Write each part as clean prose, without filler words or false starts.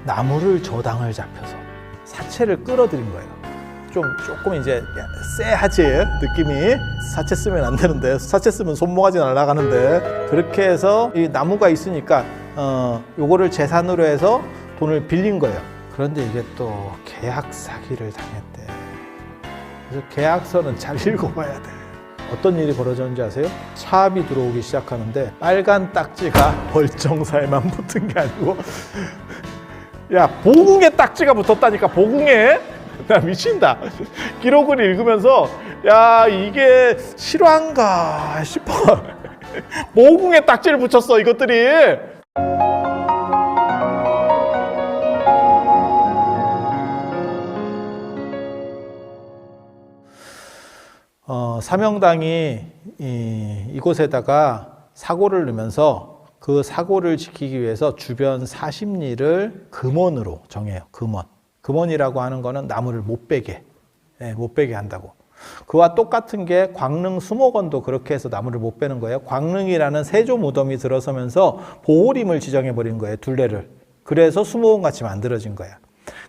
나무를 저당을 잡혀서 사채를 끌어들인 거예요. 조금 이제 쎄하지 느낌이. 사채 쓰면 안 되는데, 사채 쓰면 손모가지 날아가는데, 그렇게 해서 이 나무가 있으니까 요거를 재산으로 해서 돈을 빌린 거예요. 그런데 이게 또 계약 사기를 당했대. 그래서 계약서는 잘 읽어봐야 돼. 어떤 일이 벌어졌는지 아세요? 차압이 들어오기 시작하는데 빨간 딱지가 벌정사에만 붙은 게 아니고 야, 보궁에 딱지가 붙었다니까. 보궁에? 나 미친다. 기록을 읽으면서 야, 이게 실화인가 싶어. 보궁에 딱지를 붙였어 이것들이. 사명당이 이곳에다가 사고를 넣으면서 그 사고를 지키기 위해서 주변 40리를 금원으로 정해요. 금원이라고 하는 거는 나무를 못 베게 한다고. 그와 똑같은 게 광릉 수목원도 그렇게 해서 나무를 못 베는 거예요. 광릉이라는 세조 무덤이 들어서면서 보호림을 지정해 버린 거예요. 둘레를. 그래서 수목원 같이 만들어진 거야.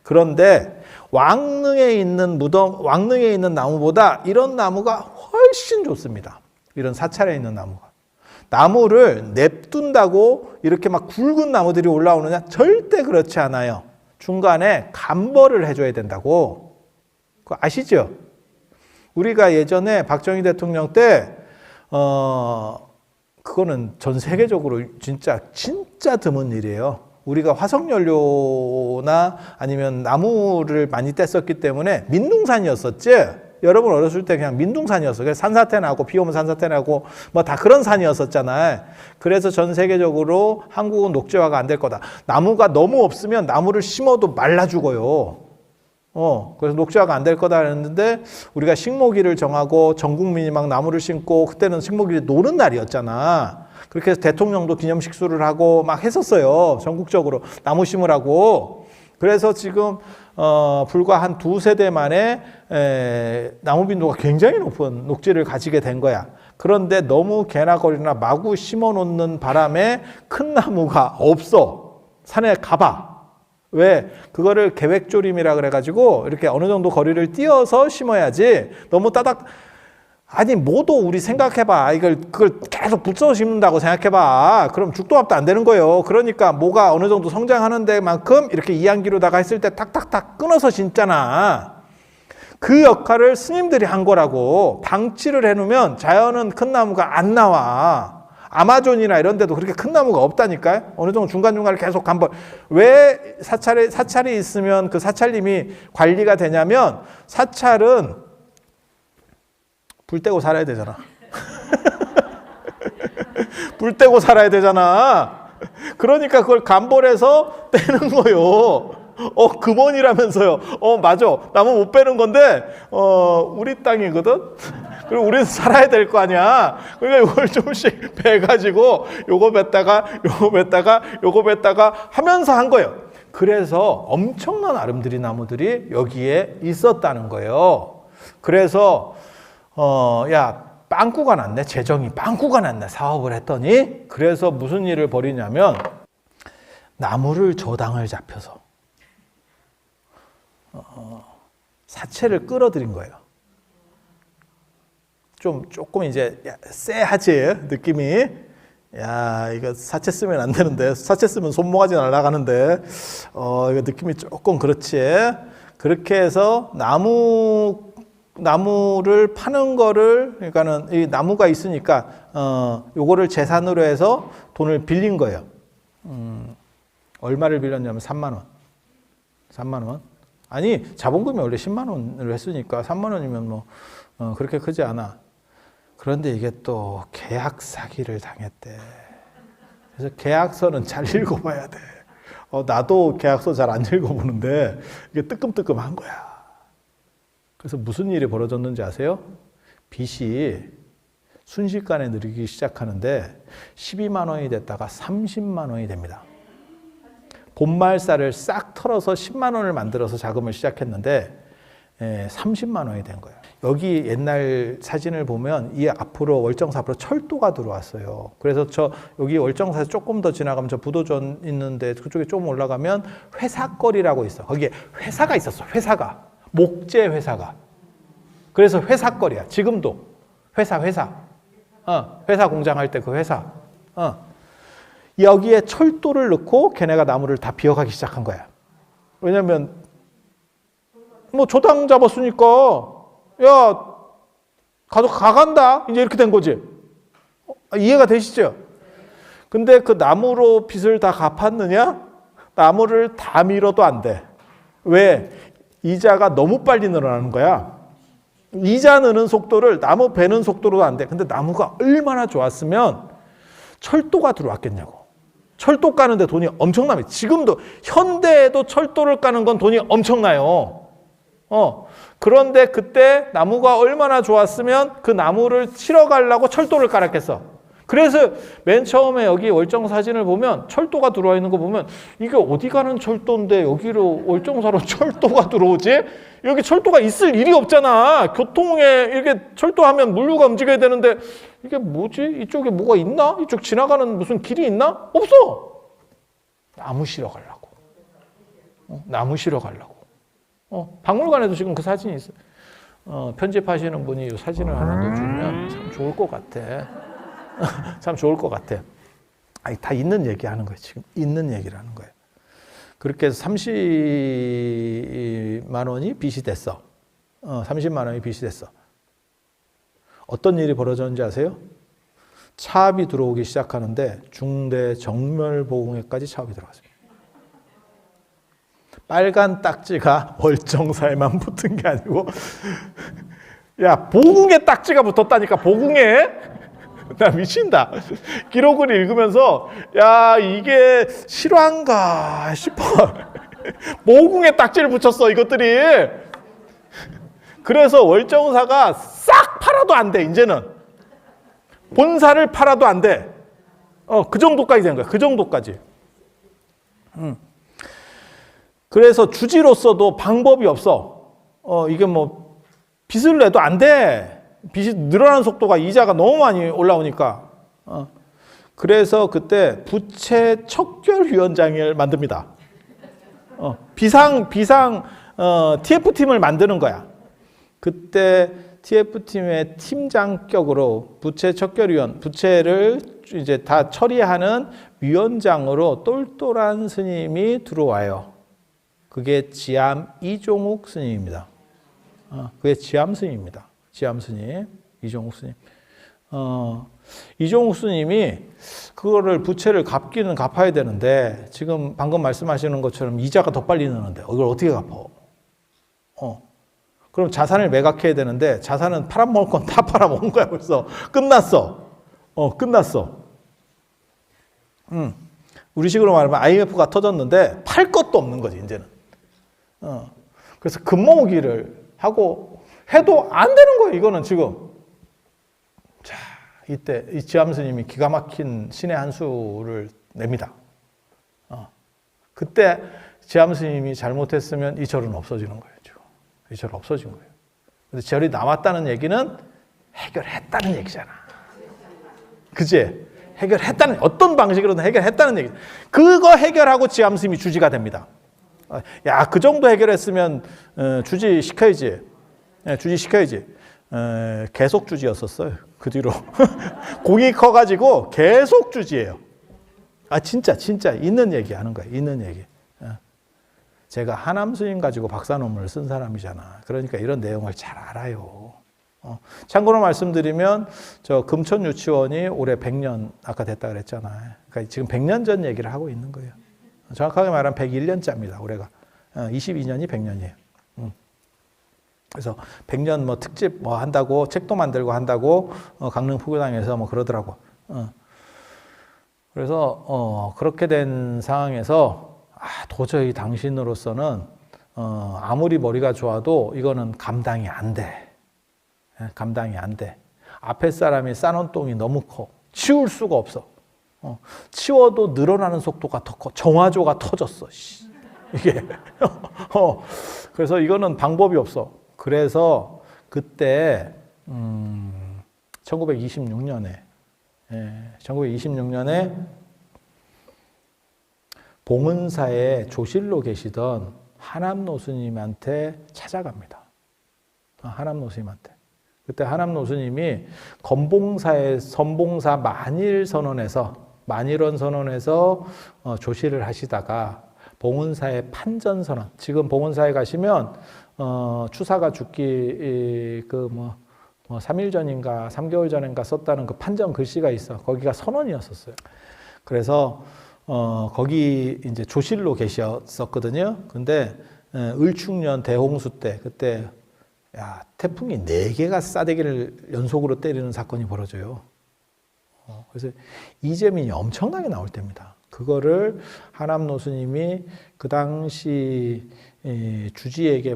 그런데 왕릉에 있는 나무보다 이런 나무가 훨씬 좋습니다. 이런 사찰에 있는 나무가. 나무를 냅둔다고 이렇게 막 굵은 나무들이 올라오느냐? 절대 그렇지 않아요. 중간에 감벌을 해줘야 된다고. 그거 아시죠? 우리가 예전에 박정희 대통령 때 그거는 전 세계적으로 진짜 드문 일이에요. 우리가 화석연료나 아니면 나무를 많이 뗐었기 때문에 민둥산이었었지. 여러분 어렸을 때 그냥 민둥산이었어. 그래서 산사태 나고 비 오면 산사태 나고 뭐 다 그런 산이었었잖아요. 그래서 전 세계적으로 한국은 녹지화가 안 될 거다. 나무가 너무 없으면 나무를 심어도 말라 죽어요. 그래서 녹지화가 안 될 거다 했는데 우리가 식목일을 정하고 전 국민이 막 나무를 심고, 그때는 식목일이 노는 날이었잖아. 그렇게 해서 대통령도 기념식 수를 하고 막 했었어요. 전국적으로 나무 심으라고. 그래서 지금 불과 한 두세대 만에 나무 빈도가 굉장히 높은 녹지를 가지게 된 거야. 그런데 너무 개나 거리나 마구 심어 놓는 바람에 큰 나무가 없어. 산에 가봐. 왜? 그거를 계획조림이라 그래가지고 이렇게 어느 정도 거리를 띄어서 심어야지. 너무 아니 뭐도 우리 생각해봐. 그걸 계속 붙여 심는다고 생각해봐. 그럼 죽도밥도 안 되는 거예요. 그러니까 뭐가 어느 정도 성장하는 데만큼 이렇게 이항기로다가 했을 때 탁탁탁 끊어서 심잖아. 그 역할을 스님들이 한 거라고. 방치를 해놓으면 자연은 큰 나무가 안 나와. 아마존이나 이런 데도 그렇게 큰 나무가 없다니까요. 어느 정도 중간중간을 계속 감벌. 왜 사찰이 있으면 그 사찰님이 관리가 되냐면, 사찰은 불 떼고 살아야 되잖아. 불 떼고 살아야 되잖아. 그러니까 그걸 감벌해서 떼는 거요. 금원이라면서요. 맞아. 나무 못 빼는 건데, 우리 땅이거든? 그리고 우리는 살아야 될 거 아니야. 그러니까 이걸 조금씩 빼가지고, 요거 뺐다가 하면서 한 거예요. 그래서 엄청난 아름드리 나무들이 여기에 있었다는 거예요. 그래서, 야, 빵꾸가 났네. 재정이 빵꾸가 났네. 사업을 했더니. 그래서 무슨 일을 벌이냐면, 나무를 저당을 잡혀서 사채를 끌어들인 거예요. 조금 이제 쎄하지 느낌이. 야, 이거 사채 쓰면 안 되는데, 사채 쓰면 손모가지 날아가는데, 이거 느낌이 조금 그렇지. 그렇게 해서 나무를 파는 거를, 그러니까는 이 나무가 있으니까 요거를 재산으로 해서 돈을 빌린 거예요. 얼마를 빌렸냐면 3만 원. 아니, 자본금이 원래 10만 원으로 했으니까 3만 원이면 뭐 그렇게 크지 않아. 그런데 이게 또 계약 사기를 당했대. 그래서 계약서는 잘 읽어봐야 돼. 나도 계약서 잘 안 읽어보는데 이게 뜨끔뜨끔한 거야. 그래서 무슨 일이 벌어졌는지 아세요? 빚이 순식간에 늘기 시작하는데 12만 원이 됐다가 30만 원이 됩니다. 본말사를 싹 털어서 10만 원을 만들어서 자금을 시작했는데 30만 원이 된 거예요. 여기 옛날 사진을 보면 이 앞으로 월정사 앞으로 철도가 들어왔어요. 그래서 여기 월정사에서 조금 더 지나가면 저 부도전 있는데 그쪽에 좀 올라가면 회사거리라고 있어. 거기에 회사가 있었어. 회사가. 목재 회사가. 그래서 회사거리야. 지금도. 회사. 회사 공장 할 때 그 회사. 여기에 철도를 넣고 걔네가 나무를 다 비워가기 시작한 거야. 왜냐면 뭐 조당 잡았으니까 야 가간다 이제 이렇게 된 거지. 이해가 되시죠? 근데 그 나무로 빚을 다 갚았느냐? 나무를 다 밀어도 안 돼. 왜? 이자가 너무 빨리 늘어나는 거야. 이자 느는 속도를 나무 베는 속도로도 안 돼. 근데 나무가 얼마나 좋았으면 철도가 들어왔겠냐고. 철도 까는데 돈이 엄청나요. 지금도 현대에도 철도를 까는 건 돈이 엄청나요. 그런데 그때 나무가 얼마나 좋았으면 그 나무를 치러 가려고 철도를 깔았겠어. 그래서 맨 처음에 여기 월정 사진을 보면 철도가 들어와 있는 거 보면 이게 어디 가는 철도인데 여기로 월정사로 철도가 들어오지? 여기 철도가 있을 일이 없잖아. 교통에 이렇게 철도하면 물류가 움직여야 되는데 이게 뭐지? 이쪽에 뭐가 있나? 이쪽 지나가는 무슨 길이 있나? 없어. 나무 실어 가려고. 나무 실어 가려고. 박물관에도 지금 그 사진이 있어. 편집하시는 분이 이 사진을 하나 넣어주면 참 좋을 것 같아. 참 좋을 것 같아. 아니, 다 있는 얘기 하는 거예요. 지금 있는 얘기를 하는 거예요. 그렇게 해서 30만 원이 빚이 됐어. 30만 원이 빚이 됐어. 어떤 일이 벌어졌는지 아세요? 차압이 들어오기 시작하는데 중대 정멸보공에까지 차압이 들어갔습니다. 빨간 딱지가 월정사에만 붙은 게 아니고 야 보궁에 딱지가 붙었다니까. 보궁에. 나 미친다. 기록을 읽으면서 야 이게 실화인가 싶어. 보궁에 딱지를 붙였어 이것들이. 그래서 월정사가 싹 팔아도 안 돼. 이제는 본사를 팔아도 안 돼. 그 정도까지 된 거야. 그 정도까지. 그래서 주지로서도 방법이 없어. 이게 뭐 빚을 내도 안 돼. 빚이 늘어나는 속도가 이자가 너무 많이 올라오니까. 그래서 그때 부채 척결위원장을 만듭니다. 비상 TF팀을 만드는 거야. 그때 TF팀의 팀장격으로 부채 척결위원, 부채를 이제 다 처리하는 위원장으로 똘똘한 스님이 들어와요. 그게 지암 이종욱 스님입니다. 그게 지암 스님입니다. 지암 스님, 이종욱 스님. 이종욱 스님이 그거를 부채를 갚기는 갚아야 되는데 지금 방금 말씀하시는 것처럼 이자가 더 빨리 느는데 이걸 어떻게 갚아? 그럼 자산을 매각해야 되는데 자산은 팔아먹을 건 다 팔아먹은 거야. 벌써 끝났어. 끝났어. 우리 식으로 말하면 IMF가 터졌는데 팔 것도 없는 거지 이제는. 그래서 금모으기를 하고 해도 안 되는 거예요. 이거는 지금. 자, 이때 이 지암 스님이 기가 막힌 신의 한 수를 냅니다. 그때 지암 스님이 잘못했으면 이 절은 없어지는 거예요. 지금. 이 절 없어진 거예요. 근데 절이 남았다는 얘기는 해결했다는 얘기잖아. 그치? 해결했다는, 어떤 방식으로든 해결했다는 얘기. 그거 해결하고 지암 스님이 주지가 됩니다. 야, 그 정도 해결했으면 주지 시켜야지. 주지 시켜야지. 계속 주지였었어요. 그 뒤로. 공이 커가지고 계속 주지예요. 진짜 있는 얘기 하는 거예요. 있는 얘기. 제가 하남 스님 가지고 박사 논문을 쓴 사람이잖아. 그러니까 이런 내용을 잘 알아요. 참고로 말씀드리면 저 금천 유치원이 올해 100년 아까 됐다 그랬잖아요. 그러니까 지금 100년 전 얘기를 하고 있는 거예요. 정확하게 말하면 101년짜입니다. 올해가. 22년이 100년이에요. 그래서 100년 뭐 특집 뭐 한다고 책도 만들고 한다고 강릉 포교당에서 뭐 그러더라고. 그래서 그렇게 된 상황에서 도저히 당신으로서는 아무리 머리가 좋아도 이거는 감당이 안 돼. 감당이 안 돼. 앞에 사람이 싸놓은 똥이 너무 커. 치울 수가 없어. 치워도 늘어나는 속도가 더 커. 정화조가 터졌어. 이게. 그래서 이거는 방법이 없어. 그래서 그때 1926년에 1926년에 봉은사에 조실로 계시던 하남노스님한테 찾아갑니다. 하남노스님한테. 그때 하남노스님이 건봉사의 선봉사 만일원 선원에서 조실을 하시다가 봉은사의 판전선언. 지금 봉은사에 가시면 추사가 죽기 3일 전인가 3개월 전인가 썼다는 그 판전 글씨가 있어. 거기가 선원이었었어요. 그래서 거기 이제 조실로 계셨었거든요. 근데 을축년 대홍수 때 그때 태풍이 4개가 싸대기를 연속으로 때리는 사건이 벌어져요. 그래서 이재민이 엄청나게 나올 때입니다. 그거를 하남노스님이 그 당시 주지에게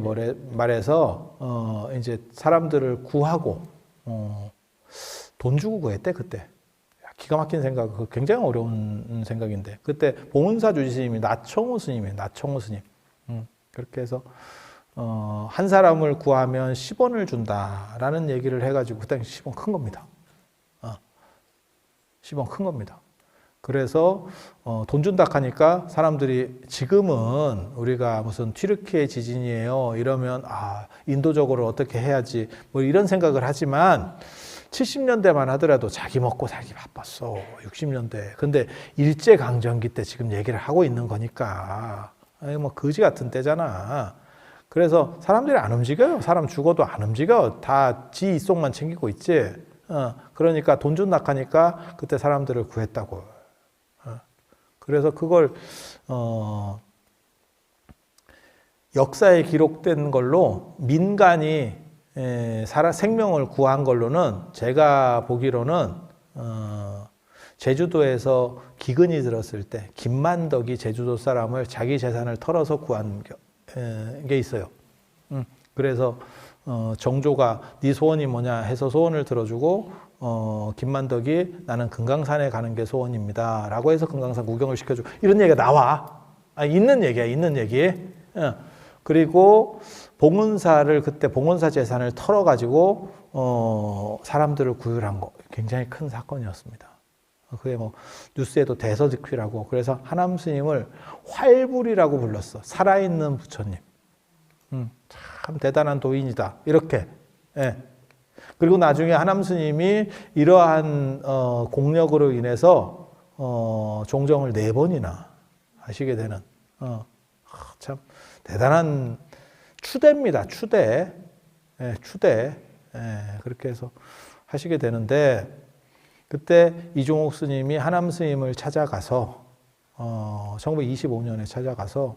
말해서 이제 사람들을 구하고 돈 주고 구했대 그때. 기가 막힌 생각, 굉장히 어려운 생각인데 그때 봉은사 주지스님이 나청호 스님이에요. 나청호 스님. 그렇게 해서 한 사람을 구하면 10원을 준다라는 얘기를 해가지고 그 당시 10원 큰 겁니다. 10원 큰 겁니다. 그래서 돈 준다 하니까 사람들이 지금은 우리가 무슨 튀르키예 지진이에요 이러면 인도적으로 어떻게 해야지 뭐 이런 생각을 하지만 70년대만 하더라도 자기 먹고 살기 바빴어. 60년대. 근데 일제강점기 때 지금 얘기를 하고 있는 거니까 뭐 거지 같은 때잖아. 그래서 사람들이 안 움직여요. 사람 죽어도 안 움직여. 다 지 이속만 챙기고 있지. 그러니까 돈 준다 하니까 그때 사람들을 구했다고. 그래서 그걸 역사에 기록된 걸로 민간이 생명을 구한 걸로는 제가 보기로는 제주도에서 기근이 들었을 때 김만덕이 제주도 사람을 자기 재산을 털어서 구한 게 있어요. 그래서 정조가 네 소원이 뭐냐 해서 소원을 들어주고 김만덕이 나는 금강산에 가는 게 소원입니다 라고 해서 금강산 구경을 시켜주고 이런 얘기가 나와. 있는 얘기야. 있는 얘기. 그리고 봉은사를 그때 봉은사 재산을 털어가지고 사람들을 구휼한 거 굉장히 큰 사건이었습니다. 그게 뭐 뉴스에도 대서특휘라고. 그래서 하남 스님을 활불이라고 불렀어. 살아있는 부처님. 참 대단한 도인이다. 이렇게. 예. 그리고 나중에 하남 스님이 이러한 공력으로 인해서 종정을 4번이나 하시게 되는 참 대단한 추대입니다. 추대. 예, 추대. 예, 그렇게 해서 하시게 되는데 그때 이종옥 스님이 하남 스님을 찾아가서 1925년에 찾아가서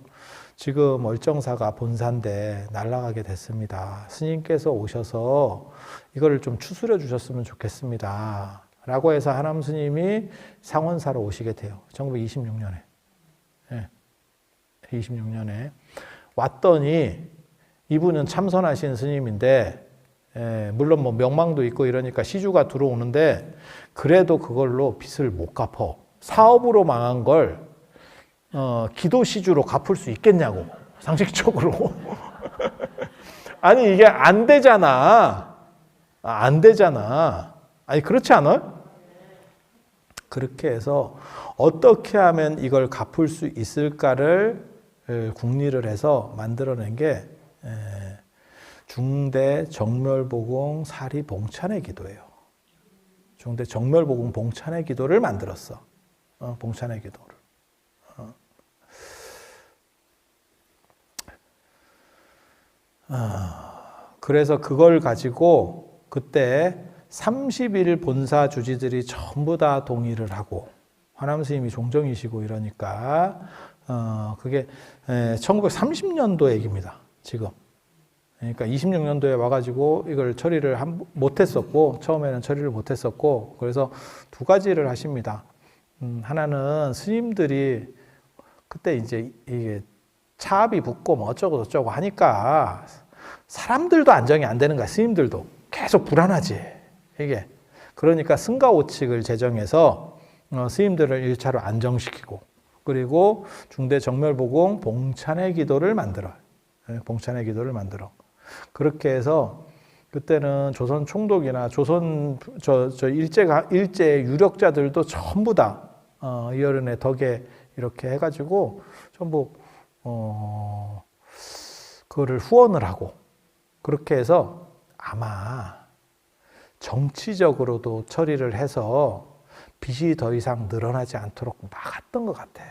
지금 얼정사가 본사인데 날아가게 됐습니다. 스님께서 오셔서 이거를 좀 추스려 주셨으면 좋겠습니다. 라고 해서 하남 스님이 상원사로 오시게 돼요. 1926년에. 예, 26년에. 왔더니 이분은 참선하신 스님인데 물론 뭐 명망도 있고 이러니까 시주가 들어오는데 그래도 그걸로 빚을 못 갚어. 사업으로 망한 걸 기도 시주로 갚을 수 있겠냐고. 상식적으로. 아니 이게 안 되잖아. 안 되잖아. 아니 그렇지 않아요? 그렇게 해서 어떻게 하면 이걸 갚을 수 있을까를 궁리를 해서 만들어낸 게 중대 정멸보공 사리 봉찬의 기도예요. 중대 정멸보공 봉찬의 기도를 만들었어. 봉찬의 기도를. 그래서 그걸 가지고 그때 30일 본사 주지들이 전부 다 동의를 하고 화남 스님이 종정이시고 이러니까 그게 1930년도 얘기입니다. 지금. 그러니까 26년도에 와가지고 이걸 처리를 못했었고 처음에는 처리를 못했었고 그래서 두 가지를 하십니다. 하나는 스님들이 그때 이제 이게 차압이 붙고 뭐 어쩌고 저쩌고 하니까 사람들도 안정이 안 되는 거야. 스님들도 계속 불안하지 이게. 그러니까 승가오칙을 제정해서 스님들을 1차로 안정시키고 그리고 중대 정멸보공 봉찬의 기도를 만들어. 봉찬의 기도를 만들어. 그렇게 해서 그때는 조선 총독이나 조선 일제 유력자들도 전부 다 이어른의 덕에 이렇게 해가지고 전부 그거를 후원을 하고 그렇게 해서 아마 정치적으로도 처리를 해서 빚이 더 이상 늘어나지 않도록 막았던 것 같아.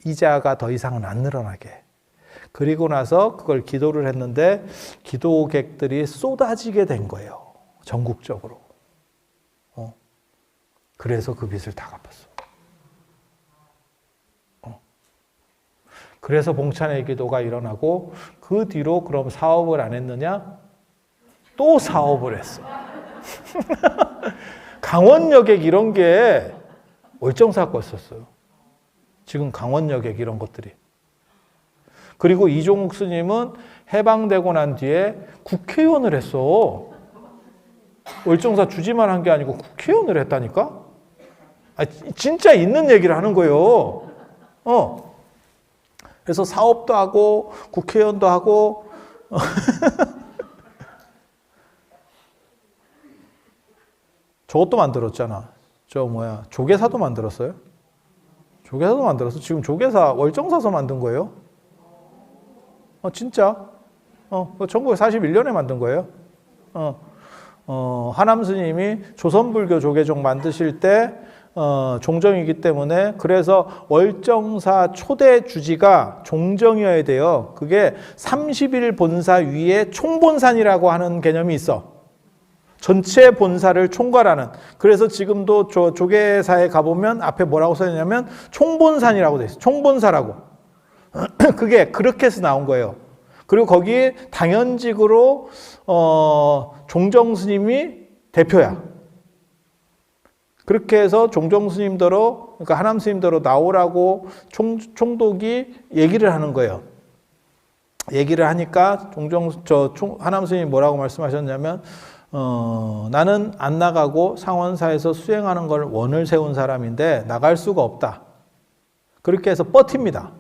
이자가 더 이상은 안 늘어나게. 그리고 나서 그걸 기도를 했는데 기도객들이 쏟아지게 된 거예요. 전국적으로. 그래서 그 빚을 다 갚았어. 그래서 봉찬의 기도가 일어나고 그 뒤로 그럼 사업을 안 했느냐? 또 사업을 했어. 강원여객 이런 게 월정사 거였었어요. 지금 강원여객 이런 것들이. 그리고 이종욱 스님은 해방되고 난 뒤에 국회의원을 했어. 월정사 주지만 한 게 아니고 국회의원을 했다니까? 진짜 있는 얘기를 하는 거예요. 그래서 사업도 하고 국회의원도 하고 저것도 만들었잖아. 조계사도 만들었어요. 조계사도 만들었어. 지금 조계사 월정사서 만든 거예요. 진짜. 1941년에 만든 거예요. 하남 스님이 조선불교 조계종 만드실 때 종정이기 때문에 그래서 월정사 초대 주지가 종정이어야 돼요. 그게 30일 본사 위에 총본산이라고 하는 개념이 있어. 전체 본사를 총괄하는. 그래서 지금도 조계사에 가보면 앞에 뭐라고 써있냐면 총본산이라고 돼 있어. 총본사라고. 그게 그렇게 해서 나온 거예요. 그리고 거기에 당연직으로 종정 스님이 대표야. 그렇게 해서 종정 스님더러, 그러니까 하남 스님더러 나오라고 총독이 얘기를 하는 거예요. 얘기를 하니까 하남 스님이 뭐라고 말씀하셨냐면, 나는 안 나가고 상원사에서 수행하는 걸 원을 세운 사람인데 나갈 수가 없다. 그렇게 해서 버팁니다.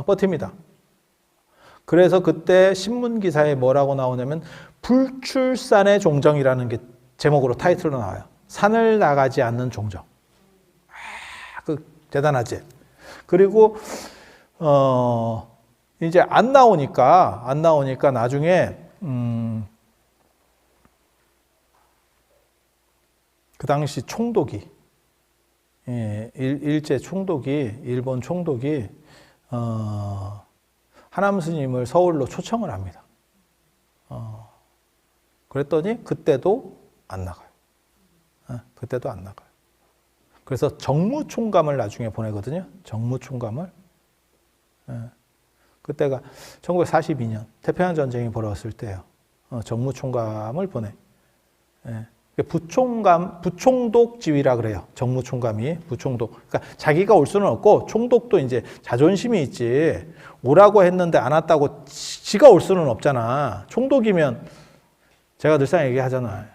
버팁니다. 그래서 그때 신문 기사에 뭐라고 나오냐면 불출산의 종정이라는 게 제목으로 타이틀로 나와요. 산을 나가지 않는 종정. 대단하지. 그리고 이제 안 나오니까 나중에 그 당시 총독이 일제 총독이 일본 총독이 하남 스님을 서울로 초청을 합니다. 그랬더니 그때도 안 나가요. 그때도 안 나가요. 그래서 정무총감을 나중에 보내거든요. 정무총감을. 그때가 1942년 태평양 전쟁이 벌어졌을 때예요. 정무총감을 보내. 부총독 지위라 그래요. 정무총감이 부총독. 그러니까 자기가 올 수는 없고 총독도 이제 자존심이 있지. 오라고 했는데 안 왔다고 지가 올 수는 없잖아. 총독이면 제가 늘상 얘기하잖아요.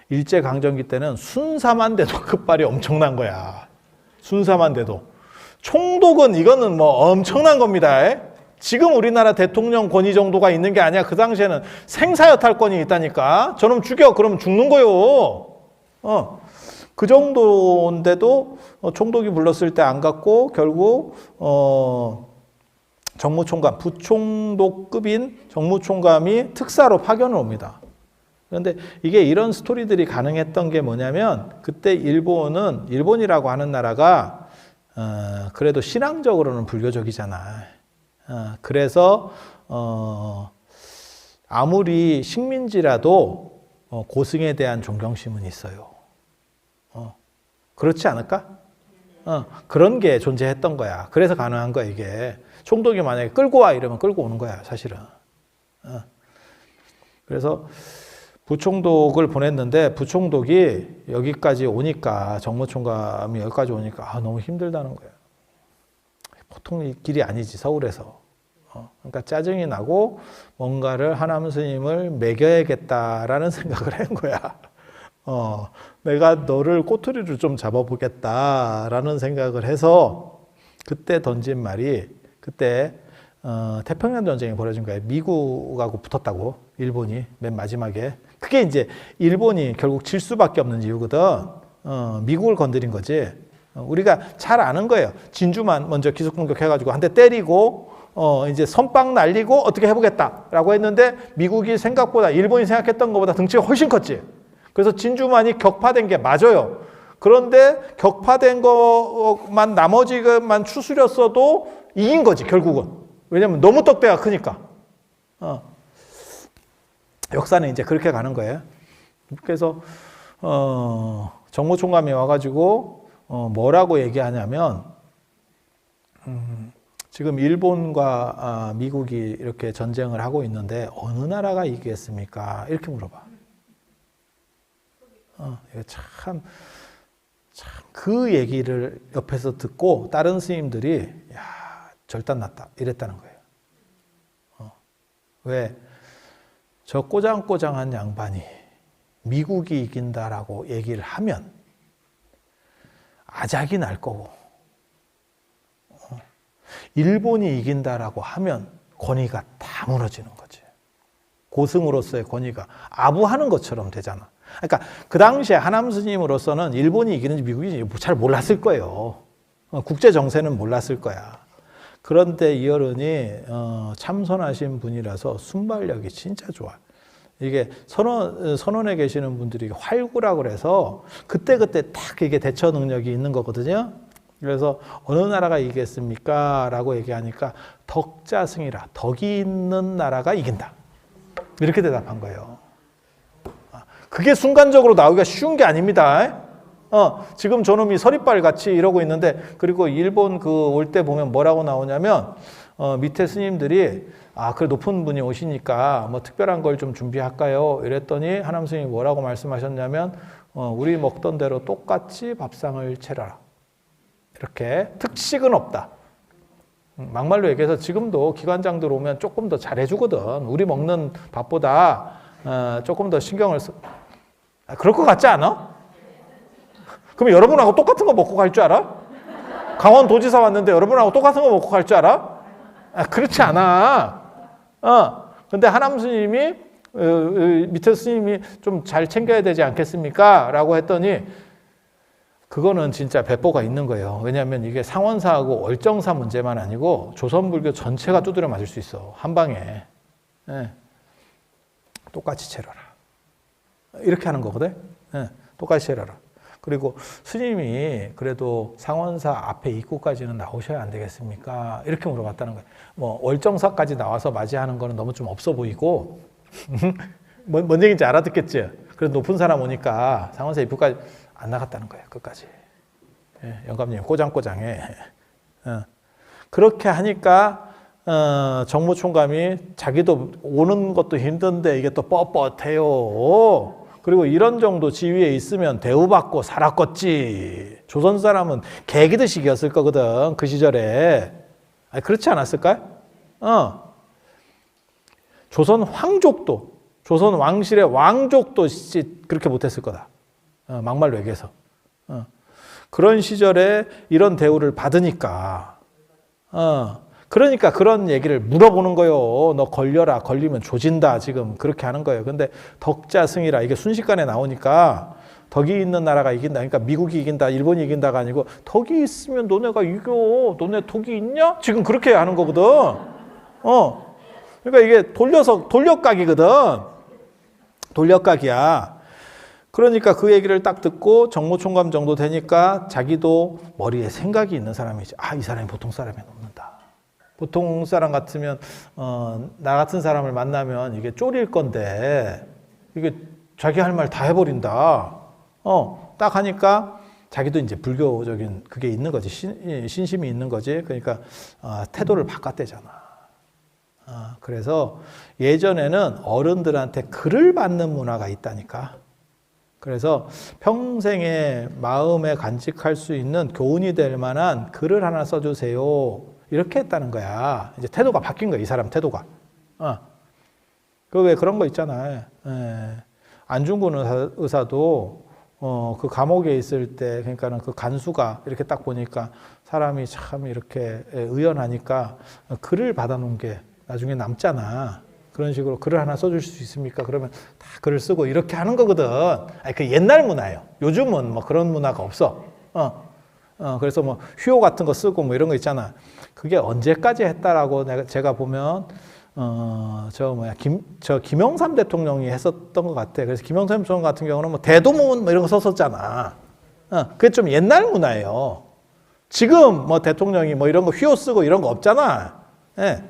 일제강점기 때는 순사만 돼도 급발이 엄청난 거야. 순사만 돼도. 총독은 이거는 뭐 엄청난 겁니다. 지금 우리나라 대통령 권위 정도가 있는 게 아니야. 그 당시에는 생사여탈권이 있다니까. 저놈 죽여. 그러면 죽는 거요. 그 정도인데도 총독이 불렀을 때 안 갔고 결국 정무총감, 부총독급인 정무총감이 특사로 파견을 옵니다. 그런데 이게 이런 스토리들이 가능했던 게 뭐냐면 그때 일본이라고 하는 나라가 그래도 신앙적으로는 불교적이잖아. 그래서 아무리 식민지라도 고승에 대한 존경심은 있어요. 그렇지 않을까? 그런 게 존재했던 거야. 그래서 가능한 거야 이게. 총독이 만약에 끌고 와 이러면 끌고 오는 거야 사실은. 그래서 부총독을 보냈는데 부총독이 여기까지 오니까 정무총감이 여기까지 오니까 너무 힘들다는 거예요. 보통 길이 아니지 서울에서. 그러니까 짜증이 나고 뭔가를 하남 스님을 먹여야겠다라는 생각을 한 거야. 내가 너를 꼬투리를 좀 잡아보겠다라는 생각을 해서 그때 던진 말이 그때 태평양 전쟁이 벌어진 거예요. 미국하고 붙었다고, 일본이 맨 마지막에. 그게 이제 일본이 결국 질 수밖에 없는 이유거든. 미국을 건드린 거지. 우리가 잘 아는 거예요. 진주만 먼저 기습 공격해가지고 한 대 때리고, 이제 선빵 날리고 어떻게 해보겠다라고 했는데 미국이 생각보다, 일본이 생각했던 것보다 등치가 훨씬 컸지. 그래서 진주만이 격파된 게 맞아요. 그런데 격파된 것만, 나머지 것만 추스렸어도 이긴 거지, 결국은. 왜냐면 너무 떡대가 크니까. 역사는 이제 그렇게 가는 거예요. 그래서, 정무총감이 와가지고, 뭐라고 얘기하냐면, 지금 일본과 미국이 이렇게 전쟁을 하고 있는데, 어느 나라가 이기겠습니까? 이렇게 물어봐. 이거 참, 그 얘기를 옆에서 듣고, 다른 스님들이, 야, 절단났다. 이랬다는 거예요. 왜? 저 꼬장꼬장한 양반이 미국이 이긴다라고 얘기를 하면 아작이 날 거고, 일본이 이긴다라고 하면 권위가 다 무너지는 거지. 고승으로서의 권위가 아부하는 것처럼 되잖아. 그러니까 그 당시에 하남 스님으로서는 일본이 이기는지 미국이 이기는지 잘 몰랐을 거예요. 국제 정세는 몰랐을 거야. 그런데 이 어른이 참선하신 분이라서 순발력이 진짜 좋아. 이게 선원에 계시는 분들이 활구라 그래서 그때그때 딱 이게 대처 능력이 있는 거거든요. 그래서 어느 나라가 이기겠습니까? 라고 얘기하니까 덕자승이라, 덕이 있는 나라가 이긴다. 이렇게 대답한 거예요. 그게 순간적으로 나오기가 쉬운 게 아닙니다. 지금 저놈이 서리빨 같이 이러고 있는데, 그리고 일본 올 때 보면 뭐라고 나오냐면, 밑에 스님들이, 그래, 높은 분이 오시니까 뭐 특별한 걸 좀 준비할까요? 이랬더니 하남 스님이 뭐라고 말씀하셨냐면, 우리 먹던 대로 똑같이 밥상을 차려라. 이렇게 특식은 없다. 막말로 얘기해서 지금도 기관장들 오면 조금 더 잘해주거든. 우리 먹는 밥보다 조금 더 신경을 그럴 것 같지 않아? 그럼 여러분하고 똑같은 거 먹고 갈 줄 알아? 강원도지사 왔는데 여러분하고 똑같은 거 먹고 갈 줄 알아? 그렇지 않아. 근데 하남 스님이, 밑에 스님이 좀 잘 챙겨야 되지 않겠습니까? 라고 했더니, 그거는 진짜 배포가 있는 거예요. 왜냐하면 이게 상원사하고 월정사 문제만 아니고 조선불교 전체가 두드려 맞을 수 있어. 한 방에. 똑같이 채려라. 이렇게 하는 거거든. 똑같이 채려라. 그리고 스님이 그래도 상원사 앞에 입구까지는 나오셔야 안 되겠습니까? 이렇게 물어봤다는 거예요. 뭐 월정사까지 나와서 맞이하는 거는 너무 좀 없어 보이고 뭔 얘기인지 알아듣겠지? 그래도 높은 사람 오니까 상원사 입구까지 안 나갔다는 거예요. 끝까지. 영감님 꼬장꼬장해. 그렇게 하니까 정무총감이 자기도 오는 것도 힘든데 이게 또 뻣뻣해요. 그리고 이런 정도 지위에 있으면 대우받고 살았겠지. 조선 사람은 개기듯이겼을 거거든. 그 시절에. 그렇지 않았을까요? 조선 황족도, 조선 왕실의 왕족도 그렇게 못했을 거다. 막말로 얘기해서. 그런 시절에 이런 대우를 받으니까. 그러니까 그런 얘기를 물어보는 거예요. 너 걸려라. 걸리면 조진다. 지금 그렇게 하는 거예요. 근데 덕자승이라 이게 순식간에 나오니까 덕이 있는 나라가 이긴다. 그러니까 미국이 이긴다. 일본이 이긴다가 아니고 덕이 있으면 너네가 이겨. 너네 덕이 있냐? 지금 그렇게 하는 거거든. 그러니까 이게 돌려각이거든. 돌려각이야. 그러니까 그 얘기를 딱 듣고 정무총감 정도 되니까 자기도 머리에 생각이 있는 사람이지. 이 사람이 보통 사람이 넘는다. 보통 사람 같으면 나 같은 사람을 만나면 이게 쫄일 건데 이게 자기 할 말 다 해버린다. 딱 하니까 자기도 이제 불교적인 그게 있는 거지. 신심이 있는 거지. 그러니까 태도를 바꿨대잖아. 그래서 예전에는 어른들한테 글을 받는 문화가 있다니까. 그래서 평생의 마음에 간직할 수 있는 교훈이 될 만한 글을 하나 써주세요. 이렇게 했다는 거야. 이제 태도가 바뀐 거야, 이 사람 태도가. 그 왜 그런 거 있잖아. 안중근 의사도 그 감옥에 있을 때, 그러니까는 그 간수가 이렇게 딱 보니까 사람이 참 이렇게 의연하니까 글을 받아놓은 게 나중에 남잖아. 그런 식으로 글을 하나 써줄 수 있습니까? 그러면 다 글을 쓰고 이렇게 하는 거거든. 아니, 그 옛날 문화예요. 요즘은 뭐 그런 문화가 없어. 그래서 뭐 휴호 같은 거 쓰고 뭐 이런 거 있잖아. 그게 언제까지 했다라고 제가 보면 김영삼 대통령이 했었던 것 같아. 그래서 김영삼 대통령 같은 경우는 뭐 대도문 뭐 이런 거 썼었잖아. 그게 좀 옛날 문화예요. 지금 뭐 대통령이 뭐 이런 거 휴호 쓰고 이런 거 없잖아. 예.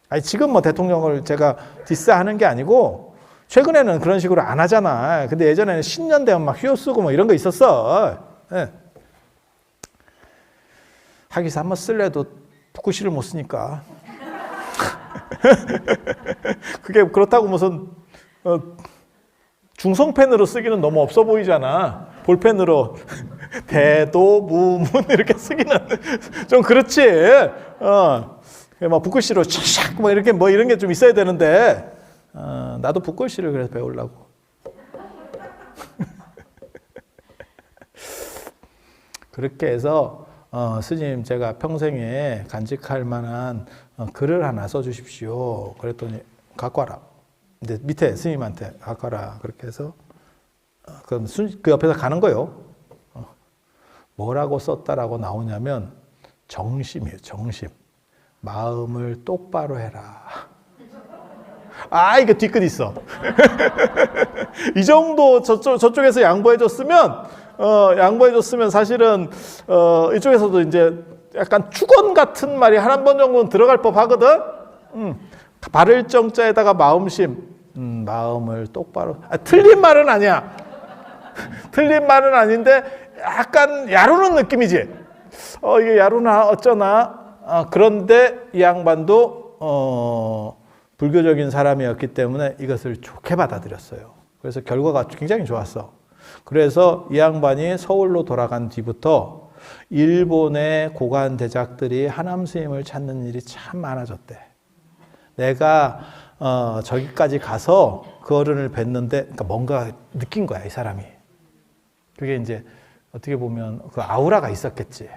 아니, 지금 뭐 대통령을 제가 디스하는 게 아니고 최근에는 그런 식으로 안 하잖아. 근데 예전에는 신년 되면 막 휴호 쓰고 뭐 이런 거 있었어. 예. 하기사 한번 쓸래도 붓글씨를 못 쓰니까. 그게 그렇다고 무슨 중성펜으로 쓰기는 너무 없어 보이잖아. 볼펜으로 대도무문 이렇게 쓰기는 좀 그렇지. 막 붓글씨로 샥샥 뭐 이렇게 뭐 이런 게 좀 있어야 되는데 나도 붓글씨를 그래서 배우려고. 그렇게 해서 스님 제가 평생에 간직할 만한 글을 하나 써주십시오. 그랬더니 갖고 와라. 근데 밑에 스님한테 갖고 와라. 그렇게 해서 그럼 그 옆에서 가는 거예요. 뭐라고 썼다라고 나오냐면 정심이에요. 정심. 마음을 똑바로 해라. 아, 이거 뒤끝 있어. 이 정도 저쪽에서 양보해줬으면 사실은 이쪽에서도 이제 약간 축원 같은 말이 한 번 정도는 들어갈 법 하거든. 바를 정자에다가 마음심, 마음을 똑바로. 틀린 말은 아니야. 틀린 말은 아닌데 약간 야루는 느낌이지. 이게 야루나 어쩌나. 그런데 이 양반도 불교적인 사람이었기 때문에 이것을 좋게 받아들였어요. 그래서 결과가 굉장히 좋았어. 그래서 이 양반이 서울로 돌아간 뒤부터 일본의 고관 대작들이 하남 스님을 찾는 일이 참 많아졌대. 내가 저기까지 가서 그 어른을 뵀는데, 그러니까 뭔가 느낀 거야, 이 사람이. 그게 이제 어떻게 보면 그 아우라가 있었겠지.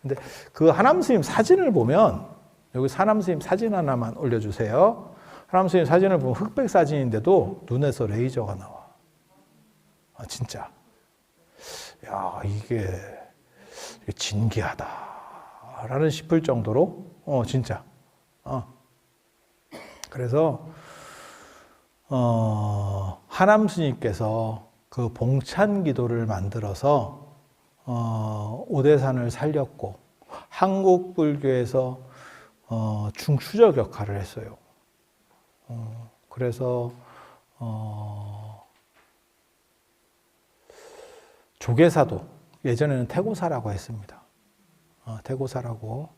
근데 그 하남 스님 사진을 보면, 여기 하남 스님 사진 하나만 올려주세요. 하남 스님 사진을 보면 흑백 사진인데도 눈에서 레이저가 나와. 진짜. 야, 이게 진기하다라는 싶을 정도로, 진짜. 그래서, 하남 스님께서 그 봉찬 기도를 만들어서, 오대산을 살렸고, 한국 불교에서, 중추적 역할을 했어요. 그래서, 조계사도 예전에는 태고사라고 했습니다. 태고사라고.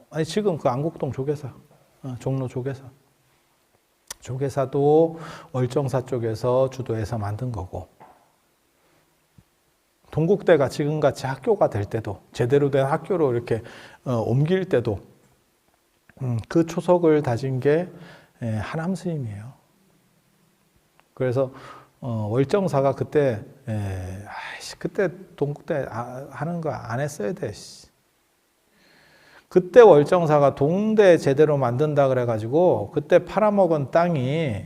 아니 지금 그 안국동 조계사, 종로 조계사. 조계사도 월정사 쪽에서 주도해서 만든 거고. 동국대가 지금같이 학교가 될 때도 제대로 된 학교로 이렇게 옮길 때도 그 초석을 다진 게 하남 스님이에요. 그래서 월정사가 그때 그때 동국대 하는 거 안 했어야 돼. 그때 월정사가 동대 제대로 만든다 그래가지고 그때 팔아먹은 땅이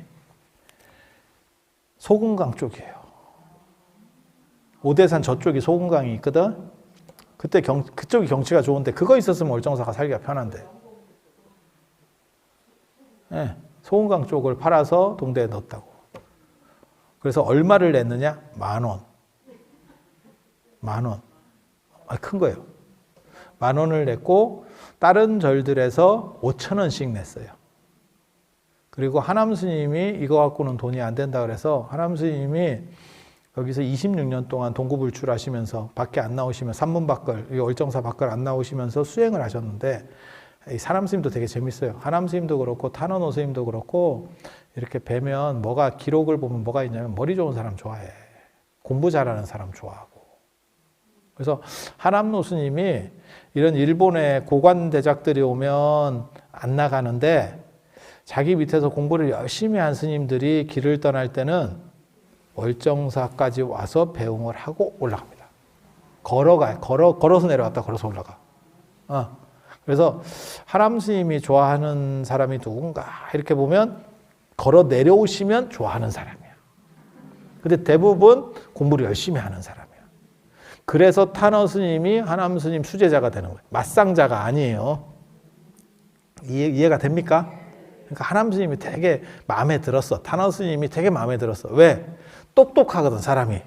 소금강 쪽이에요. 오대산 저쪽이 소금강이 있거든. 그때 그쪽이 경치가 좋은데 그거 있었으면 월정사가 살기가 편한데. 네, 소금강 쪽을 팔아서 동대에 넣었다고. 그래서 얼마를 냈느냐? 10,000원. 10,000원. 큰 거예요. 10,000원을 냈고 다른 절들에서 5,000원씩 냈어요. 그리고 하남 스님이 이거 갖고는 돈이 안 된다 그래서 하남 스님이 여기서 26년 동안 동구불출 하시면서 밖에 안 나오시면 산문밖을, 월정사 밖을 안 나오시면서 수행을 하셨는데 이 하남 스님도 되게 재밌어요. 하남 스님도 그렇고 탄원호 스님도 그렇고 이렇게 뵈면 기록을 보면 뭐가 있냐면 머리 좋은 사람 좋아해. 공부 잘하는 사람 좋아하고. 그래서 하남노 스님이 이런 일본의 고관 대작들이 오면 안 나가는데 자기 밑에서 공부를 열심히 한 스님들이 길을 떠날 때는 월정사까지 와서 배웅을 하고 올라갑니다. 걸어서 내려왔다 걸어서 올라가. 그래서 하람 스님이 좋아하는 사람이 누군가 이렇게 보면 걸어 내려오시면 좋아하는 사람이야. 근데 대부분 공부를 열심히 하는 사람이야. 그래서 탄어 스님이 하람 스님 수제자가 되는 거예요. 맞상자가 아니에요. 이해가 됩니까? 그러니까 하람 스님이 되게 마음에 들었어. 탄어 스님이 되게 마음에 들었어. 왜? 똑똑하거든, 사람이.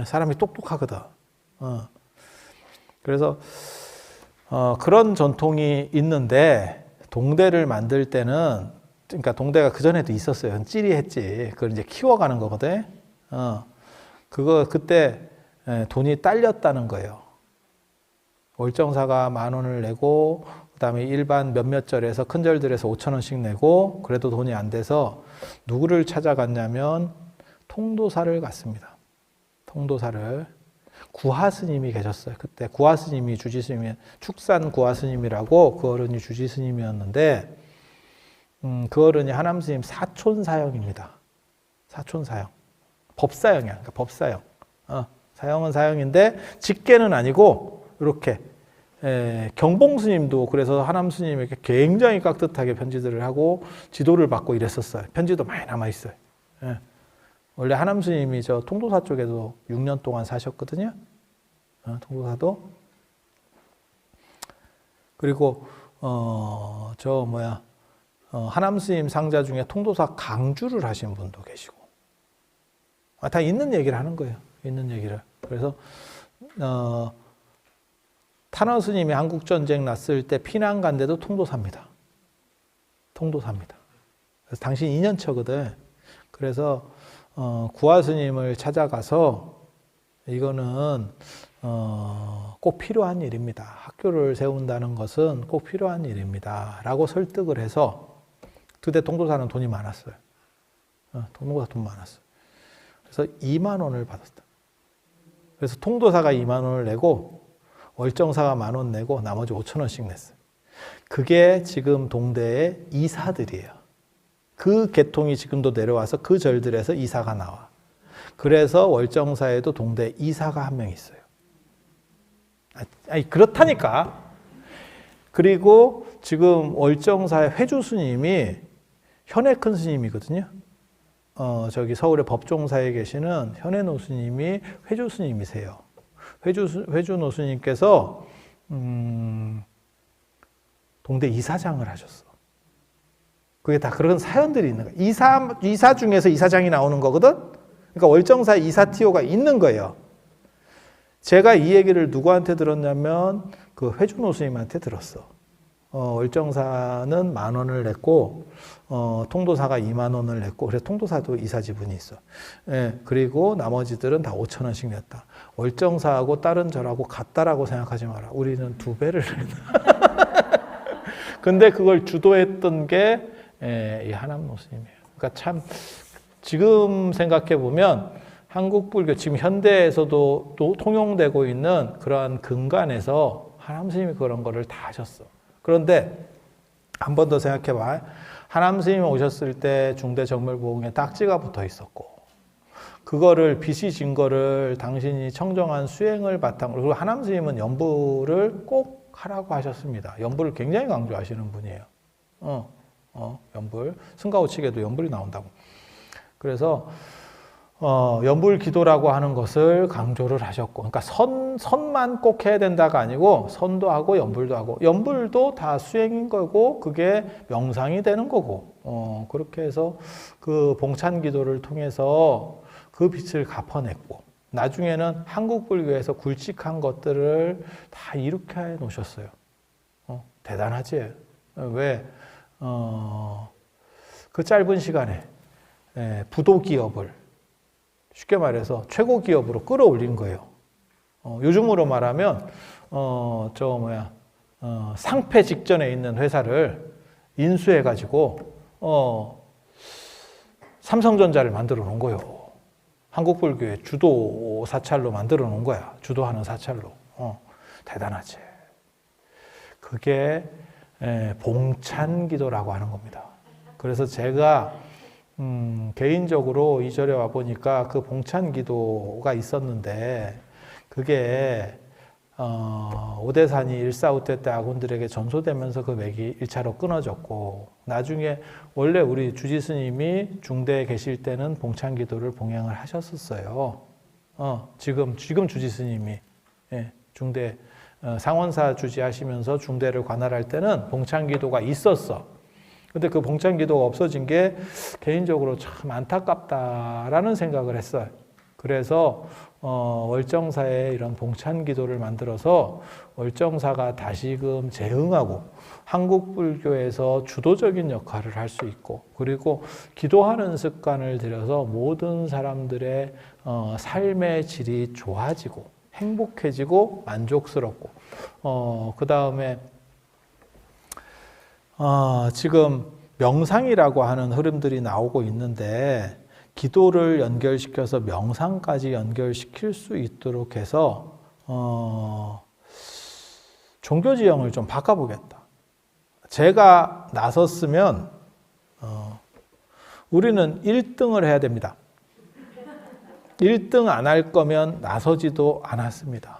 사람이 똑똑하거든. 그래서 그런 전통이 있는데 동대를 만들 때는, 그러니까 동대가 그 전에도 있었어요. 찌리했지. 그걸 이제 키워가는 거거든. 그때 돈이 딸렸다는 거예요. 월정사가 10,000원을 내고, 그 다음에 일반 몇몇 절에서 큰 절들에서 5,000원씩 내고, 그래도 돈이 안 돼서 누구를 찾아갔냐면 통도사를 갔습니다. 통도사를. 구하스님이 계셨어요. 그때 구하스님이 주지스님이, 축산 구하스님이라고 그 어른이 주지스님이었는데, 그 어른이 하남스님 사촌사형입니다. 사촌사형. 법사형이야. 그러니까 법사형. 사형은 사형인데 직계는 아니고 이렇게 경봉스님도 그래서 하남스님에게 굉장히 깍듯하게 편지들을 하고 지도를 받고 이랬었어요. 편지도 많이 남아있어요. 원래 하남스님이 저 통도사 쪽에도 6년 동안 사셨거든요. 통도사도. 그리고 하남스님 상자 중에 통도사 강주를 하신 분도 계시고. 다 있는 얘기를 하는 거예요. 있는 얘기를. 그래서 탄어 스님이 한국 전쟁 났을 때 피난 간 데도 통도사입니다. 통도사입니다. 그래서 당신 2년차거든. 그래서 구하 스님을 찾아가서 이거는 꼭 필요한 일입니다. 학교를 세운다는 것은 꼭 필요한 일입니다. 라고 설득을 해서, 그때 통도사는 돈이 많았어요. 통도사 돈 많았어요. 그래서 2만 원을 받았다. 그래서 통도사가 2만 원을 내고 월정사가 10,000원 내고 나머지 5,000원씩 냈어요. 그게 지금 동대의 이사들이에요. 그 계통이 지금도 내려와서 그 절들에서 이사가 나와. 그래서 월정사에도 동대 이사가 한 명 있어요. 아니 그렇다니까. 그리고 지금 월정사의 회주 스님이 현해 큰 스님이거든요. 저기 서울의 법종사에 계시는 현해노 스님이 회주 스님이세요. 회주노 스님께서 동대 이사장을 하셨어. 그게 다 그런 사연들이 있는 거예요. 이사 중에서 이사장이 나오는 거거든. 그러니까 월정사 이사티오가 있는 거예요. 제가 이 얘기를 누구한테 들었냐면 그 회주노 스님한테 들었어. 월정사는 10,000원을 냈고 통도사가 2만 원을 냈고, 그래서 통도사도 이사 지분이 있어. 그리고 나머지들은 다 5,000원씩 냈다. 월정사하고 다른 절하고 같다라고 생각하지 마라. 우리는 2배를 냈다. 근데 그걸 주도했던 게 이 하남노 스님이에요. 그러니까 참 지금 생각해 보면 한국 불교 지금 현대에서도 또 통용되고 있는 그러한 근간에서 하남 스님이 그런 거를 다 하셨어. 그런데 한 번 더 생각해 봐. 하남 스님이 오셨을 때 중대정멸보응에 딱지가 붙어 있었고, 그거를 빚이 진 거를 당신이 청정한 수행을 바탕으로, 그리고 하남 스님은 연부를 꼭 하라고 하셨습니다. 연부를 굉장히 강조하시는 분이에요. 연불. 승가오칙에도 연불이 나온다고. 그래서 연불 기도라고 하는 것을 강조를 하셨고, 그러니까 선만 꼭 해야 된다가 아니고 선도 하고 연불도 하고, 연불도 다 수행인 거고 그게 명상이 되는 거고, 그렇게 해서 그 봉찬 기도를 통해서 그 빚을 갚아냈고, 나중에는 한국 불교에서 굵직한 것들을 다 이룩해 놓으셨어요. 대단하지? 왜? 그 짧은 시간에 부도 기업을 쉽게 말해서 최고 기업으로 끌어올린 거예요. 요즘으로 말하면 상폐 직전에 있는 회사를 인수해가지고 삼성전자를 만들어 놓은 거예요. 한국 불교의 주도 사찰로 만들어 놓은 거야. 주도하는 사찰로. 대단하지. 그게 봉찬기도라고 하는 겁니다. 그래서 제가 개인적으로 이 절에 와 보니까 그 봉찬 기도가 있었는데 그게 오대산이 일사후퇴 때 아군들에게 전소되면서 그 맥이 1차로 끊어졌고 나중에 원래 우리 주지 스님이 중대에 계실 때는 봉찬 기도를 봉행을 하셨었어요. 지금 주지 스님이 중대 상원사 주지하시면서 중대를 관할할 때는 봉찬 기도가 있었어. 근데 그 봉찬 기도가 없어진 게 개인적으로 참 안타깝다라는 생각을 했어요. 그래서 월정사에 이런 봉찬 기도를 만들어서 월정사가 다시금 재흥하고 한국 불교에서 주도적인 역할을 할 수 있고 그리고 기도하는 습관을 들여서 모든 사람들의 삶의 질이 좋아지고 행복해지고 만족스럽고 그 다음에 지금 명상이라고 하는 흐름들이 나오고 있는데 기도를 연결시켜서 명상까지 연결시킬 수 있도록 해서 종교 지형을 좀 바꿔보겠다. 제가 나섰으면 우리는 1등을 해야 됩니다. 1등 안 할 거면 나서지도 않았습니다.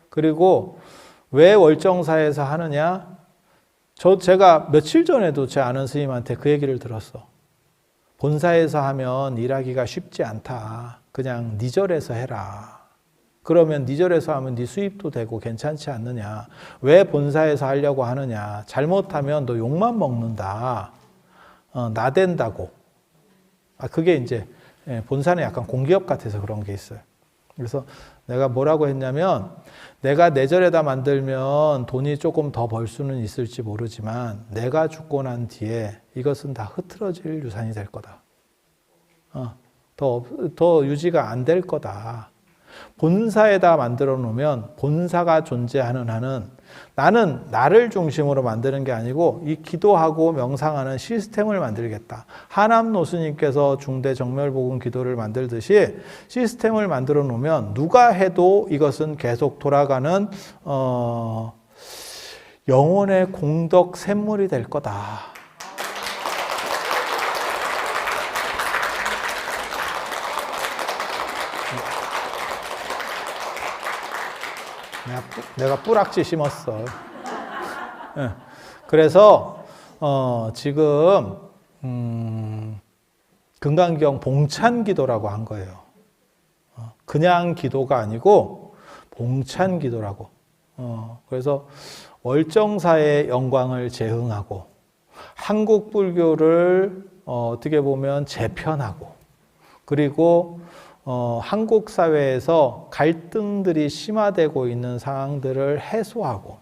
그리고 왜 월정사에서 하느냐? 제가 며칠 전에도 제 아는 스님한테 그 얘기를 들었어. 본사에서 하면 일하기가 쉽지 않다. 그냥 네 절에서 해라. 그러면 네 절에서 하면 네 수입도 되고 괜찮지 않느냐. 왜 본사에서 하려고 하느냐. 잘못하면 너 욕만 먹는다. 나댄다고. 그게 이제 본사는 약간 공기업 같아서 그런 게 있어요. 그래서 내가 뭐라고 했냐면 내가 내 절에다 만들면 돈이 조금 더 벌 수는 있을지 모르지만 내가 죽고 난 뒤에 이것은 다 흐트러질 유산이 될 거다. 더 유지가 안 될 거다. 본사에다 만들어 놓으면 본사가 존재하는 한은 나는 나를 중심으로 만드는 게 아니고 이 기도하고 명상하는 시스템을 만들겠다. 하남 노스님께서 중대 정멸복음 기도를 만들듯이 시스템을 만들어 놓으면 누가 해도 이것은 계속 돌아가는 영혼의 공덕 샘물이 될 거다. 내가 뿌락지 심었어. 그래서 지금 금강경 봉찬 기도라고 한 거예요. 그냥 기도가 아니고 봉찬 기도라고. 그래서 월정사의 영광을 재흥하고 한국 불교를 어떻게 보면 재편하고 그리고 한국 사회에서 갈등들이 심화되고 있는 상황들을 해소하고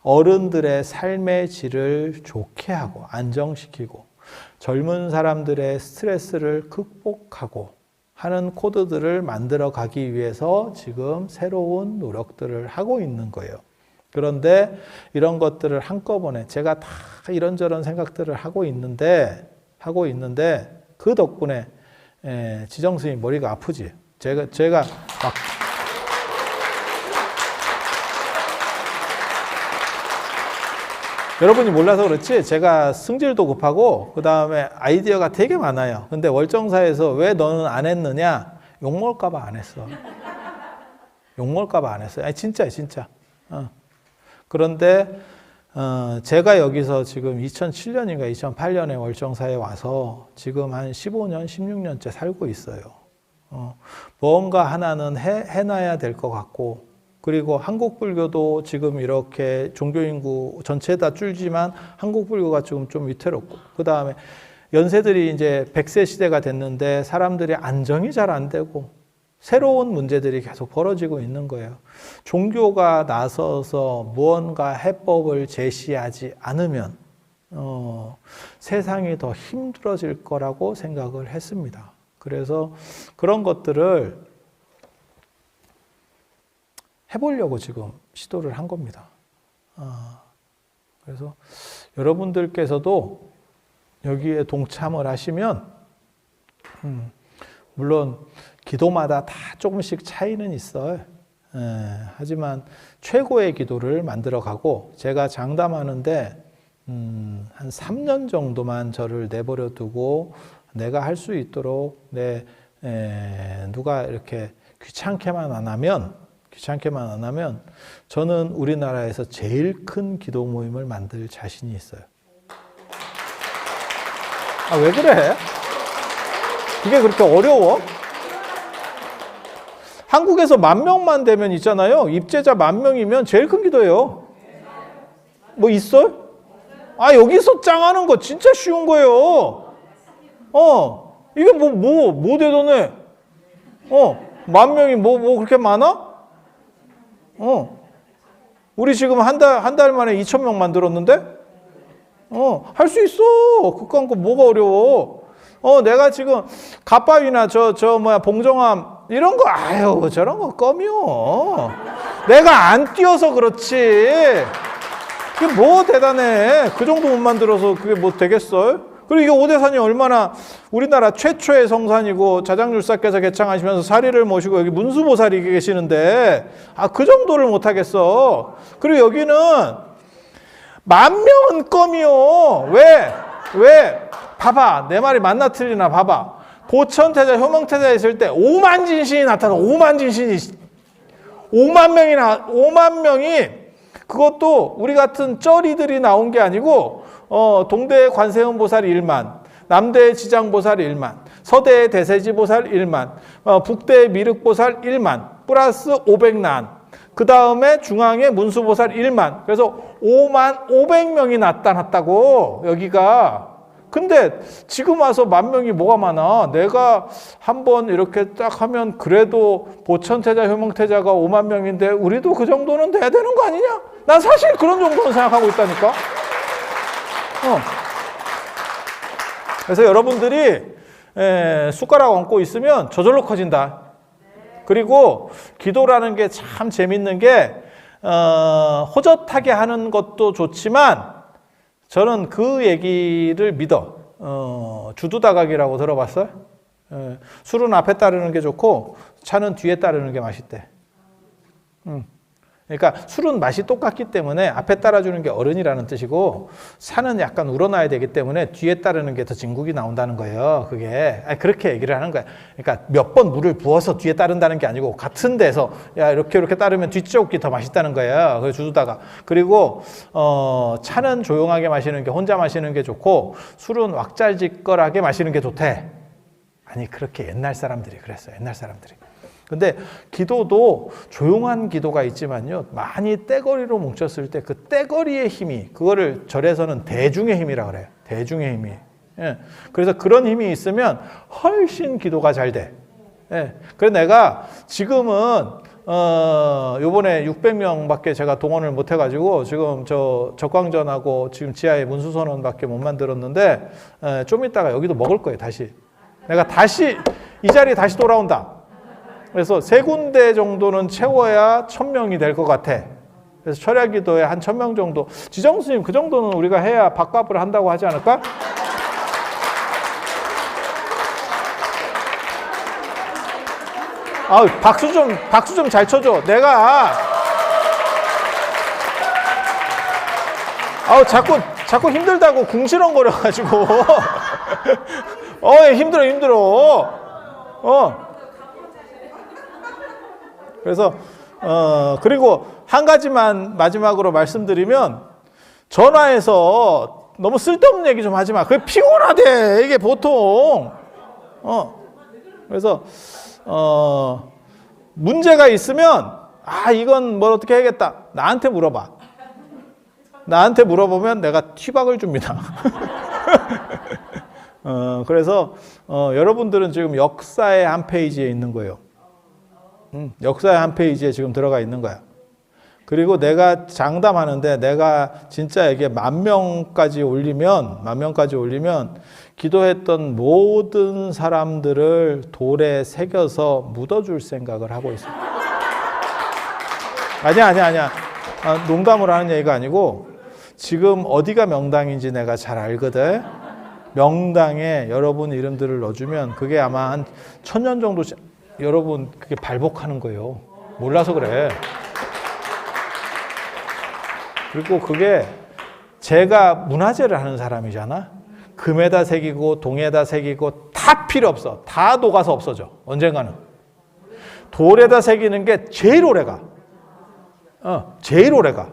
어른들의 삶의 질을 좋게 하고 안정시키고 젊은 사람들의 스트레스를 극복하고 하는 코드들을 만들어 가기 위해서 지금 새로운 노력들을 하고 있는 거예요. 그런데 이런 것들을 한꺼번에 제가 다 이런저런 생각들을 하고 있는데 그 덕분에 지정 스님 머리가 아프지. 제가 막 여러분이 몰라서 그렇지 제가 승질도 급하고 그 다음에 아이디어가 되게 많아요. 근데 월정사에서 왜 너는 안 했느냐? 욕먹을까 봐 안 했어. 욕먹을까 봐 안 했어요. 아니 진짜. 그런데 제가 여기서 지금 2007년인가 2008년에 월정사에 와서 지금 한 15년, 16년째 살고 있어요. 뭔가 하나는 해놔야 될 것 같고, 그리고 한국 불교도 지금 이렇게 종교 인구 전체 다 줄지만 한국 불교가 지금 좀 위태롭고, 그 다음에 연세들이 이제 100세 시대가 됐는데 사람들이 안정이 잘 안 되고, 새로운 문제들이 계속 벌어지고 있는 거예요. 종교가 나서서 무언가 해법을 제시하지 않으면 세상이 더 힘들어질 거라고 생각을 했습니다. 그래서 그런 것들을 해보려고 지금 시도를 한 겁니다. 그래서 여러분들께서도 여기에 동참을 하시면 물론 기도마다 다 조금씩 차이는 있어요. 하지만 최고의 기도를 만들어가고 제가 장담하는데 한 3년 정도만 저를 내버려 두고 내가 할 수 있도록 누가 이렇게 귀찮게만 안 하면 저는 우리나라에서 제일 큰 기도 모임을 만들 자신이 있어요. 아, 왜 그래? 그게 그렇게 어려워? 한국에서 10,000만 되면 있잖아요. 입제자 10,000명이면 제일 큰 기도예요. 뭐 있어요? 아, 여기서 짱하는 거 진짜 쉬운 거예요. 이게 뭐 대단해? 10,000명이 뭐 그렇게 많아? 우리 지금 한 달 만에 2,000명 만들었는데? 할 수 있어. 그거 거 뭐가 어려워? 내가 지금 갓바위나 봉정암 이런 거 아유 저런 거 껌이요. 내가 안 뛰어서 그렇지. 그게 뭐 대단해. 그 정도 못 만들어서 그게 뭐 되겠어요? 그리고 이게 오대산이 얼마나 우리나라 최초의 성산이고 자장율사께서 개창하시면서 사리를 모시고 여기 문수보살이 계시는데 그 정도를 못 하겠어. 그리고 여기는 10,000명은 껌이요. 왜? 봐봐. 내 말이 맞나 틀리나 봐봐. 보천태자, 효명태자 있을 때 5만 진신이 나타나. 5만 진신이. 5만 명이 그것도 우리 같은 쩌리들이 나온 게 아니고 동대의 관세음보살 1만, 남대의 지장보살 1만, 서대의 대세지보살 1만, 북대의 미륵보살 1만, 플러스 500난. 그 다음에 중앙에 문수보살 1만. 그래서 5만 500명이 나타났다고 여기가. 근데 지금 와서 10,000명이 뭐가 많아. 내가 한번 이렇게 딱 하면 그래도 보천태자, 효명태자가 5만 명인데 우리도 그 정도는 돼야 되는 거 아니냐? 난 사실 그런 정도는 생각하고 있다니까. 그래서 여러분들이 숟가락 얹고 있으면 저절로 커진다. 그리고 기도라는 게 참 재밌는 게 호젓하게 하는 것도 좋지만 저는 그 얘기를 믿어. 주두다각이라고 들어봤어요? 술은 앞에 따르는 게 좋고 차는 뒤에 따르는 게 맛있대. 그러니까 술은 맛이 똑같기 때문에 앞에 따라주는 게 어른이라는 뜻이고 차는 약간 우러나야 되기 때문에 뒤에 따르는 게 더 진국이 나온다는 거예요. 그게 그렇게 얘기를 하는 거야. 그러니까 몇 번 물을 부어서 뒤에 따른다는 게 아니고 같은 데서 야 이렇게 따르면 뒤쪽이 더 맛있다는 거예요. 그래서 주두다가. 그리고 차는 조용하게 마시는 게 혼자 마시는 게 좋고 술은 왁잘지껄하게 마시는 게 좋대. 아니 그렇게 옛날 사람들이 그랬어요. 옛날 사람들이. 근데 기도도 조용한 기도가 있지만요. 많이 떼거리로 뭉쳤을 때 그 떼거리의 힘이 그거를 절에서는 대중의 힘이라 그래요. 대중의 힘이. 예. 그래서 그런 힘이 있으면 훨씬 기도가 잘 돼. 예. 그래서 내가 지금은 요번에 600명밖에 제가 동원을 못 해가지고 지금 저 적광전하고 지금 지하에 문수선원밖에 못 만들었는데 좀 이따가 여기도 먹을 거예요. 다시. 내가 다시 이 자리에 다시 돌아온다. 그래서 3군데 정도는 채워야 1,000명이 될 것 같아. 그래서 철야기도에 한 1,000명 정도. 지정 스님 그 정도는 우리가 해야 밥값을 한다고 하지 않을까? 박수 좀 잘 쳐줘. 내가 자꾸 힘들다고 궁시렁거려가지고 힘들어. 그래서 그리고 한 가지만 마지막으로 말씀드리면 전화해서 너무 쓸데없는 얘기 좀 하지 마. 그게 피곤하대. 이게 보통. 그래서 문제가 있으면 이건 뭘 어떻게 해야겠다. 나한테 물어봐. 나한테 물어보면 내가 튀박을 줍니다. 그래서 여러분들은 지금 역사의 한 페이지에 있는 거예요. 역사의 한 페이지에 지금 들어가 있는 거야. 그리고 내가 장담하는데 내가 진짜 이게 10,000명까지 올리면 기도했던 모든 사람들을 돌에 새겨서 묻어줄 생각을 하고 있어요. 아니야. 농담으로 하는 얘기가 아니고 지금 어디가 명당인지 내가 잘 알거든. 명당에 여러분 이름들을 넣어주면 그게 아마 한 1,000년 정도 여러분 그게 발복하는 거예요. 몰라서 그래. 그리고 그게 제가 문화재를 하는 사람이잖아. 금에다 새기고 동에다 새기고 다 필요 없어. 다 녹아서 없어져. 언젠가는. 돌에다 새기는 게 제일 오래가. 제일 오래가.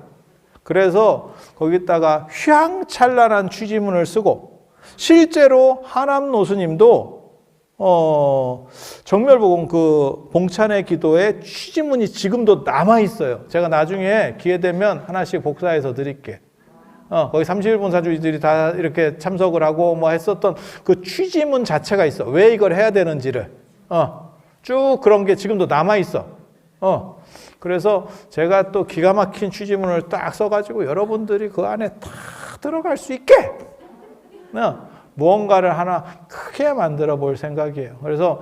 그래서 거기다가 휘황찬란한 취지문을 쓰고 실제로 하남 노스님도 정멸보공 그 봉찬의 기도에 취지문이 지금도 남아 있어요. 제가 나중에 기회 되면 하나씩 복사해서 드릴게. 거기 31분 사주들이 다 이렇게 참석을 하고 뭐 했었던 그 취지문 자체가 있어. 왜 이걸 해야 되는지를. 쭉 그런 게 지금도 남아 있어. 그래서 제가 또 기가 막힌 취지문을 딱 써가지고 여러분들이 그 안에 다 들어갈 수 있게 무언가를 하나 크게 만들어 볼 생각이에요. 그래서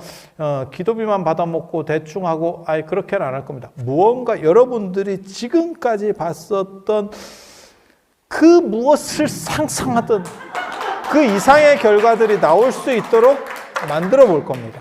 기도비만 받아먹고 대충 하고 그렇게는 안 할 겁니다. 무언가 여러분들이 지금까지 봤었던 그 무엇을 상상하던 그 이상의 결과들이 나올 수 있도록 만들어 볼 겁니다.